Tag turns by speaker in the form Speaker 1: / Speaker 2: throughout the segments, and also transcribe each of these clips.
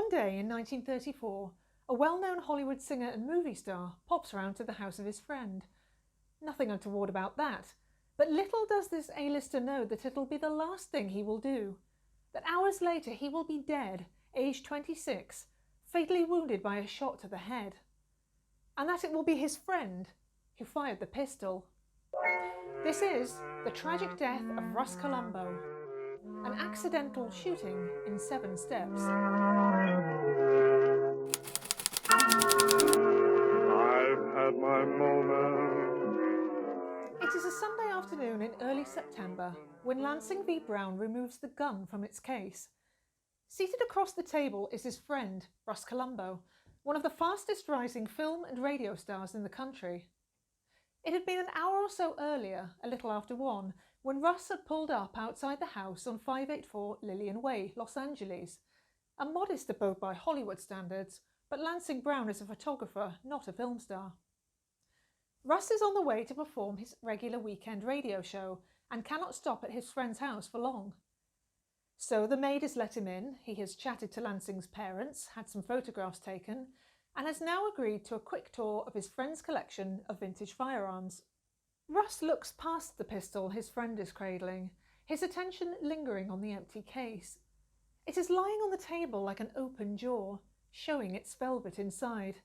Speaker 1: One day in 1934, a well-known Hollywood singer and movie star pops around to the house of his friend. Nothing untoward about that, but little does this A-lister know that it'll be the last thing he will do. That hours later he will be dead, aged 26, fatally wounded by a shot to the head. And that it will be his friend who fired the pistol. This is the tragic death of Russ Columbo, an accidental shooting in 7 steps.
Speaker 2: I've had my moment.
Speaker 1: It is a Sunday afternoon in early September when Lansing v. Brown removes the gun from its case. Seated across the table is his friend, Russ Columbo, one of the fastest rising film and radio stars in the country. It had been an hour or so earlier, a little after 1, when Russ had pulled up outside the house on 584 Lillian Way, Los Angeles. A modest abode by Hollywood standards, but Lansing Brown is a photographer, not a film star. Russ is on the way to perform his regular weekend radio show and cannot stop at his friend's house for long. So the maid has let him in, he has chatted to Lansing's parents, had some photographs taken, and has now agreed to a quick tour of his friend's collection of vintage firearms. Russ looks past the pistol his friend is cradling, his attention lingering on the empty case. It is lying on the table like an open jaw, showing its velvet inside.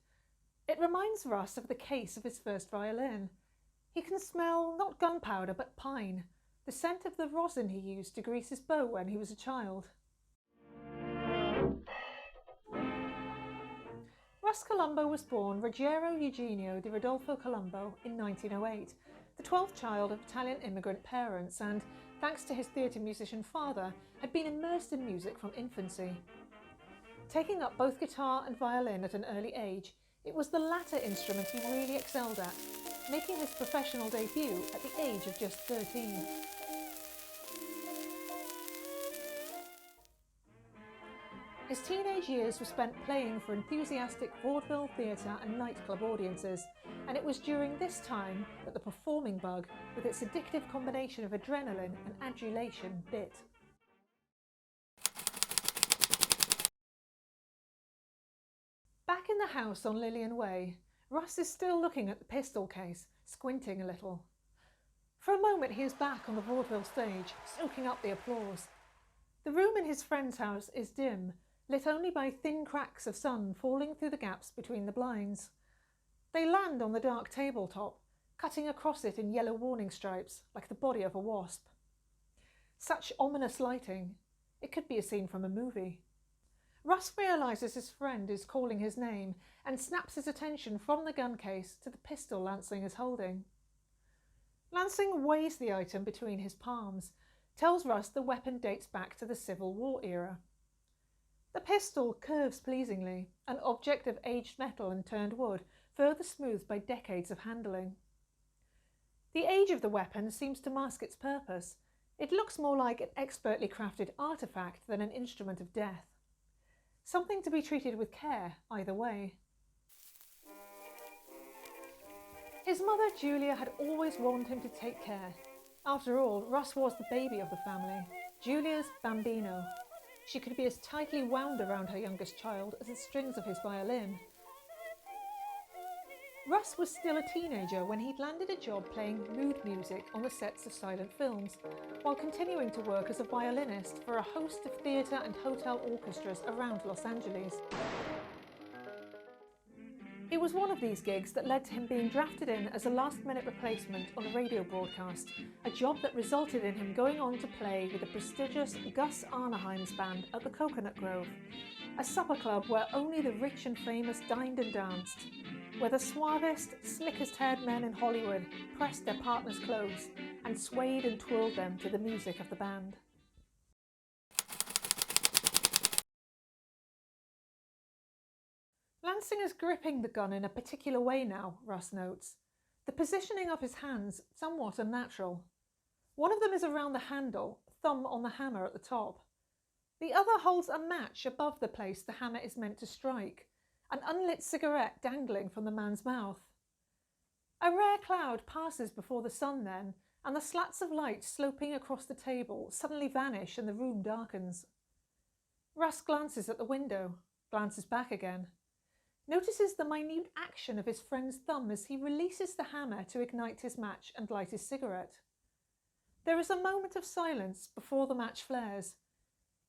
Speaker 1: It reminds Russ of the case of his first violin. He can smell not gunpowder but pine, the scent of the rosin he used to grease his bow when he was a child. Russ Columbo was born Ruggiero Eugenio di Rodolfo Columbo in 1908, the 12th child of Italian immigrant parents, and, thanks to his theatre musician father, had been immersed in music from infancy. Taking up both guitar and violin at an early age, it was the latter instrument he really excelled at, making his professional debut at the age of just 13. His teenage years were spent playing for enthusiastic vaudeville, theatre and nightclub audiences, and it was during this time that the performing bug, with its addictive combination of adrenaline and adulation, bit. Back in the house on Lillian Way, Russ is still looking at the pistol case, squinting a little. For a moment he is back on the vaudeville stage, soaking up the applause. The room in his friend's house is dim, lit only by thin cracks of sun falling through the gaps between the blinds. They land on the dark tabletop, cutting across it in yellow warning stripes, like the body of a wasp. Such ominous lighting. It could be a scene from a movie. Russ realises his friend is calling his name and snaps his attention from the gun case to the pistol Lansing is holding. Lansing weighs the item between his palms, tells Russ the weapon dates back to the Civil War era. The pistol curves pleasingly, an object of aged metal and turned wood, further smoothed by decades of handling. The age of the weapon seems to mask its purpose. It looks more like an expertly crafted artefact than an instrument of death. Something to be treated with care, either way. His mother, Julia, had always warned him to take care. After all, Russ was the baby of the family, Julia's bambino. She could be as tightly wound around her youngest child as the strings of his violin. Russ was still a teenager when he'd landed a job playing mood music on the sets of silent films, while continuing to work as a violinist for a host of theatre and hotel orchestras around Los Angeles. It was one of these gigs that led to him being drafted in as a last-minute replacement on a radio broadcast, a job that resulted in him going on to play with the prestigious Gus Arneheim's band at the Coconut Grove, a supper club where only the rich and famous dined and danced, where the suavest, slickest-haired men in Hollywood pressed their partners' clothes and swayed and twirled them to the music of the band. Lansing is gripping the gun in a particular way now, Russ notes. The positioning of his hands somewhat unnatural. One of them is around the handle, thumb on the hammer at the top. The other holds a match above the place the hammer is meant to strike, an unlit cigarette dangling from the man's mouth. A rare cloud passes before the sun then, and the slats of light sloping across the table suddenly vanish and the room darkens. Russ glances at the window. glances back again, notices the minute action of his friend's thumb as he releases the hammer to ignite his match and light his cigarette. There is a moment of silence before the match flares.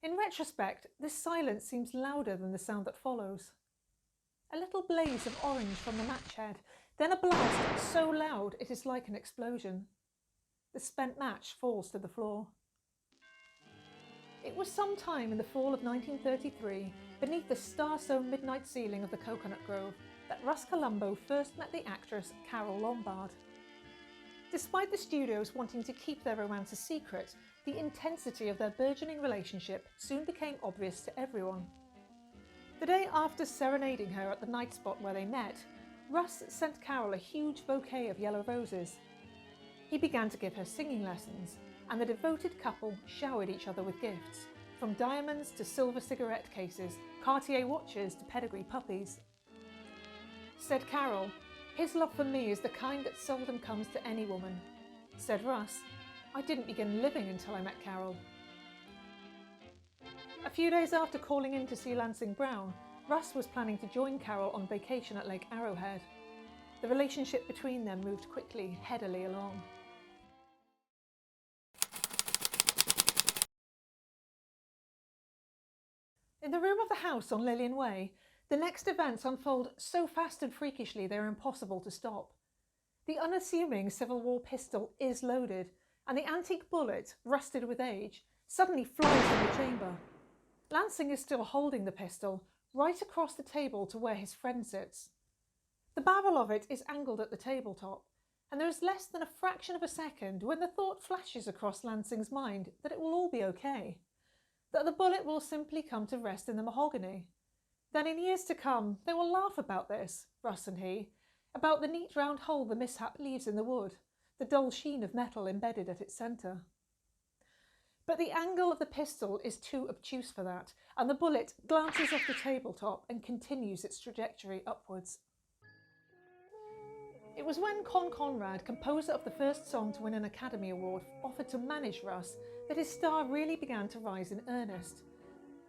Speaker 1: In retrospect, this silence seems louder than the sound that follows. A little blaze of orange from the match head, then a blast so loud it is like an explosion. The spent match falls to the floor. It was some time in the fall of 1933, beneath the star-sown midnight ceiling of the Coconut Grove, that Russ Columbo first met the actress Carole Lombard. Despite the studios wanting to keep their romance a secret, the intensity of their burgeoning relationship soon became obvious to everyone. The day after serenading her at the night spot where they met, Russ sent Carole a huge bouquet of yellow roses. He began to give her singing lessons, and the devoted couple showered each other with gifts, from diamonds to silver cigarette cases, Cartier watches to pedigree puppies. Said Carole, "His love for me is the kind that seldom comes to any woman." Said Russ, "I didn't begin living until I met Carole." A few days after calling in to see Lansing Brown, Russ was planning to join Carole on vacation at Lake Arrowhead. The relationship between them moved quickly, headily along. In the room of the house on Lillian Way, the next events unfold so fast and freakishly they are impossible to stop. The unassuming Civil War pistol is loaded, and the antique bullet, rusted with age, suddenly flies from the chamber. Lansing is still holding the pistol, right across the table to where his friend sits. The barrel of it is angled at the tabletop, and there is less than a fraction of a second when the thought flashes across Lansing's mind that it will all be okay, that the bullet will simply come to rest in the mahogany. Then in years to come, they will laugh about this, Russ and he, about the neat round hole the mishap leaves in the wood, the dull sheen of metal embedded at its centre. But the angle of the pistol is too obtuse for that, and the bullet glances off the tabletop and continues its trajectory upwards. It was when Con Conrad, composer of the first song to win an Academy Award, offered to manage Russ that his star really began to rise in earnest.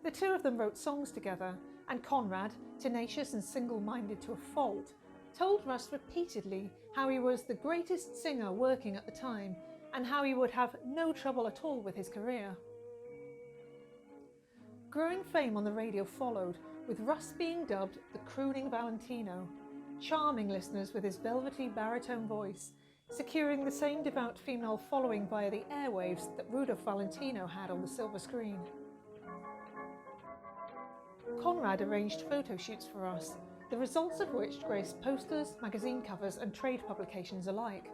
Speaker 1: The two of them wrote songs together, and Conrad, tenacious and single-minded to a fault, told Russ repeatedly how he was the greatest singer working at the time and how he would have no trouble at all with his career. Growing fame on the radio followed, with Russ being dubbed the crooning Valentino, charming listeners with his velvety baritone voice, securing the same devout female following via the airwaves that Rudolph Valentino had on the silver screen. Conrad arranged photo shoots for us, the results of which graced posters, magazine covers and trade publications alike.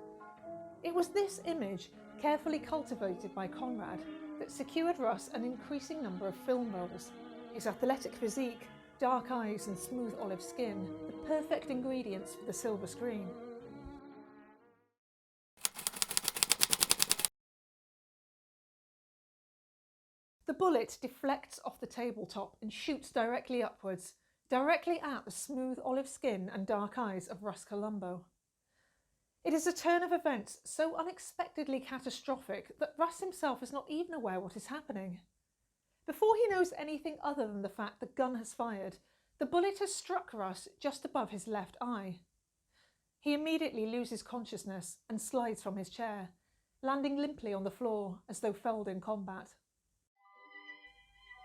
Speaker 1: It was this image, carefully cultivated by Conrad, that secured Russ an increasing number of film roles. His athletic physique, dark eyes and smooth olive skin, the perfect ingredients for the silver screen. The bullet deflects off the tabletop and shoots directly upwards, directly at the smooth olive skin and dark eyes of Russ Columbo. It is a turn of events so unexpectedly catastrophic that Russ himself is not even aware what is happening. Before he knows anything other than the fact the gun has fired, the bullet has struck Russ just above his left eye. He immediately loses consciousness and slides from his chair, landing limply on the floor as though felled in combat.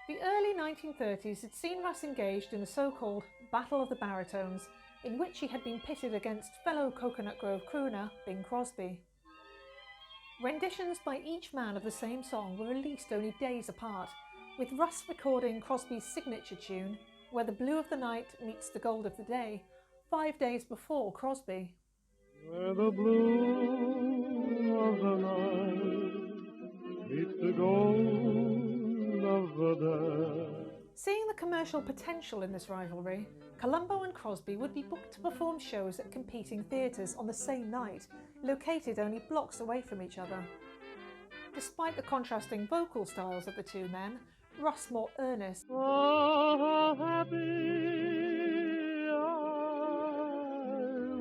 Speaker 1: The early 1930s had seen Russ engaged in the so-called Battle of the Baritones, in which he had been pitted against fellow Coconut Grove crooner Bing Crosby. Renditions by each man of the same song were released only days apart, with Russ recording Crosby's signature tune, Where the Blue of the Night Meets the Gold of the Day, 5 days before Crosby.
Speaker 2: Where the blue of the night meets the gold of the day.
Speaker 1: Seeing the commercial potential in this rivalry, Columbo and Crosby would be booked to perform shows at competing theatres on the same night, located only blocks away from each other. Despite the contrasting vocal styles of the two men, Russ more earnest,
Speaker 2: Oh, how happy I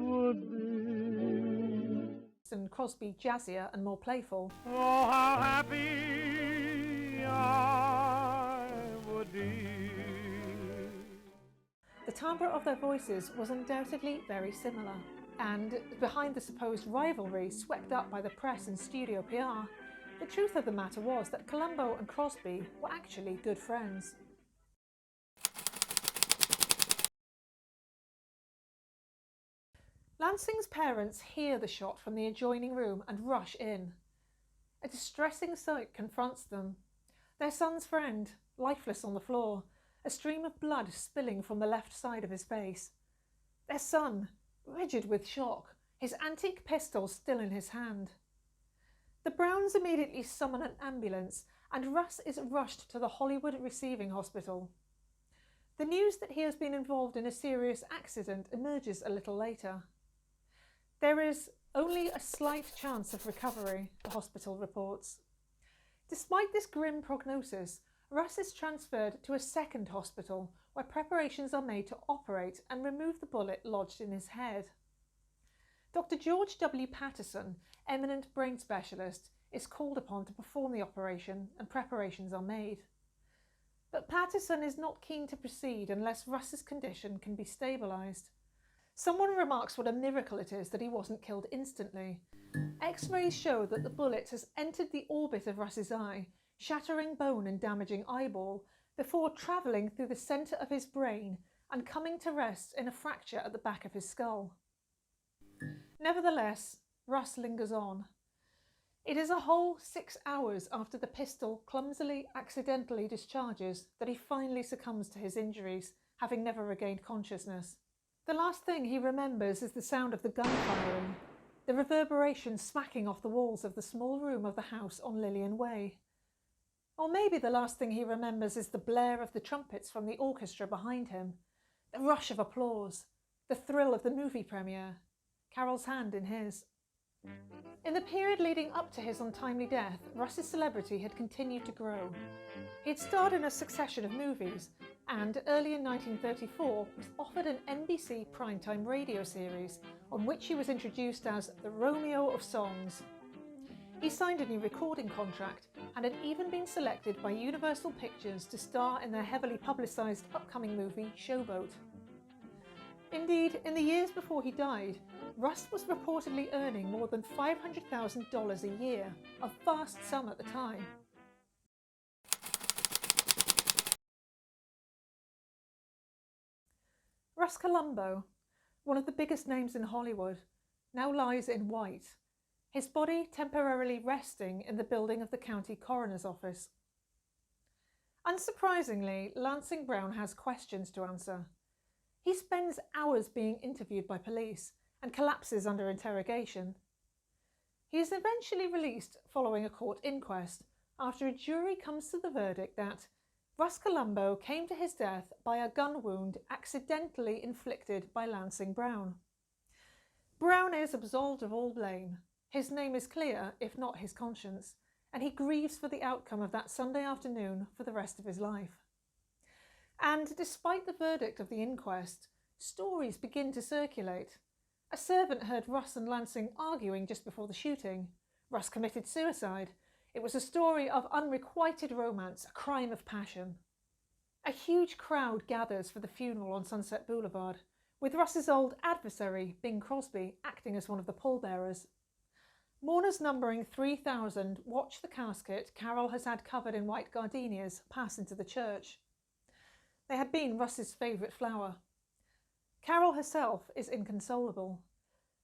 Speaker 2: would be.
Speaker 1: and Crosby jazzier and more playful.
Speaker 2: Oh, how happy I would be.
Speaker 1: timbre of their voices was undoubtedly very similar, and behind the supposed rivalry swept up by the press and studio PR, the truth of the matter was that Columbo and Crosby were actually good friends. Lansing's parents hear the shot from the adjoining room and rush in. A distressing sight confronts them. Their son's friend, lifeless on the floor, a stream of blood spilling from the left side of his face. Their son, rigid with shock, his antique pistol still in his hand. The Browns immediately summon an ambulance, and Russ is rushed to the Hollywood Receiving Hospital. The news that he has been involved in a serious accident emerges a little later. There is only a slight chance of recovery, the hospital reports. Despite this grim prognosis, Russ is transferred to a second hospital where preparations are made to operate and remove the bullet lodged in his head. Dr. George W. Patterson, eminent brain specialist, is called upon to perform the operation and preparations are made. But Patterson is not keen to proceed unless Russ's condition can be stabilised. Someone remarks what a miracle it is that he wasn't killed instantly. X-rays show that the bullet has entered the orbit of Russ's eye, shattering bone and damaging eyeball, before travelling through the centre of his brain and coming to rest in a fracture at the back of his skull. Nevertheless, Russ lingers on. It is a whole 6 hours after the pistol clumsily, accidentally discharges that he finally succumbs to his injuries, having never regained consciousness. The last thing he remembers is the sound of the gun firing, the reverberation smacking off the walls of the small room of the house on Lillian Way. Or maybe the last thing he remembers is the blare of the trumpets from the orchestra behind him, the rush of applause, the thrill of the movie premiere, Carol's hand in his. In the period leading up to his untimely death, Russ's celebrity had continued to grow. He had starred in a succession of movies and, early in 1934, was offered an NBC primetime radio series on which he was introduced as the Romeo of Songs. He signed a new recording contract and had even been selected by Universal Pictures to star in their heavily publicised upcoming movie Showboat. Indeed, in the years before he died, Russ was reportedly earning more than $500,000 a year, a vast sum at the time. Russ Columbo, one of the biggest names in Hollywood, now lies in white, his body temporarily resting in the building of the county coroner's office. Unsurprisingly, Lansing Brown has questions to answer. He spends hours being interviewed by police and collapses under interrogation. He is eventually released following a court inquest after a jury comes to the verdict that Russ Columbo came to his death by a gun wound accidentally inflicted by Lansing Brown. Brown is absolved of all blame. His name is clear, if not his conscience, and he grieves for the outcome of that Sunday afternoon for the rest of his life. And despite the verdict of the inquest, stories begin to circulate. A servant heard Russ and Lansing arguing just before the shooting. Russ committed suicide. It was a story of unrequited romance, a crime of passion. A huge crowd gathers for the funeral on Sunset Boulevard, with Russ's old adversary, Bing Crosby, acting as one of the pallbearers. Mourners numbering 3,000 watch the casket Carol has had covered in white gardenias pass into the church. They had been Russ's favourite flower. Carol herself is inconsolable.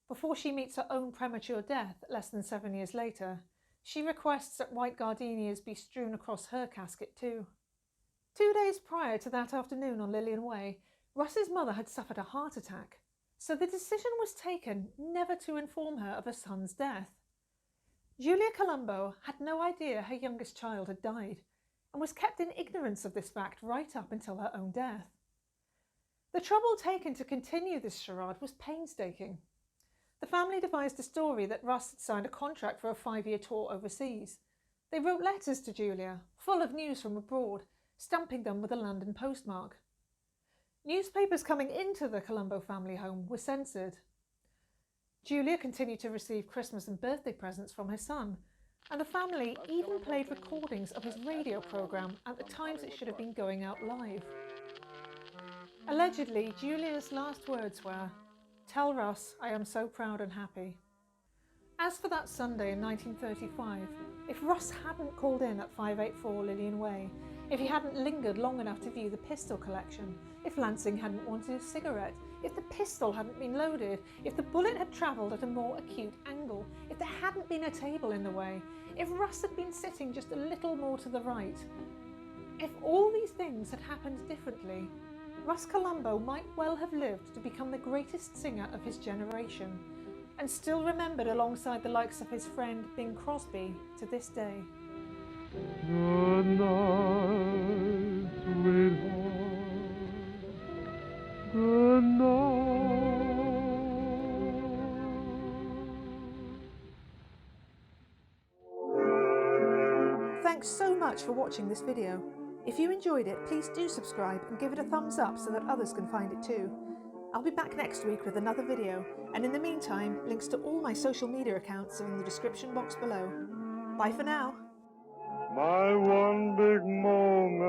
Speaker 1: Before she meets her own premature death less than 7 years later, she requests that white gardenias be strewn across her casket too. 2 days prior to that afternoon on Lillian Way, Russ's mother had suffered a heart attack, so the decision was taken never to inform her of her son's death. Julia Columbo had no idea her youngest child had died, and was kept in ignorance of this fact right up until her own death. The trouble taken to continue this charade was painstaking. The family devised a story that Russ had signed a contract for a 5-year tour overseas. They wrote letters to Julia, full of news from abroad, stamping them with a London postmark. Newspapers coming into the Columbo family home were censored. Julia continued to receive Christmas and birthday presents from her son, and the family even played recordings of his radio programme at the times it should have been going out live. Allegedly, Julia's last words were, "Tell Russ I am so proud and happy." As for that Sunday in 1935, if Russ hadn't called in at 584 Lillian Way, if he hadn't lingered long enough to view the pistol collection, if Lansing hadn't wanted a cigarette, if the pistol hadn't been loaded, if the bullet had travelled at a more acute angle, if there hadn't been a table in the way, if Russ had been sitting just a little more to the right, if all these things had happened differently, Russ Columbo might well have lived to become the greatest singer of his generation, and still remembered alongside the likes of his friend Bing Crosby to this day.
Speaker 2: Good night, sweetheart. Good night.
Speaker 1: Thanks so much for watching this video. If you enjoyed it, please do subscribe and give it a thumbs up so that others can find it too. I'll be back next week with another video, and in the meantime, links to all my social media accounts are in the description box below. Bye for now.
Speaker 2: My one big moment.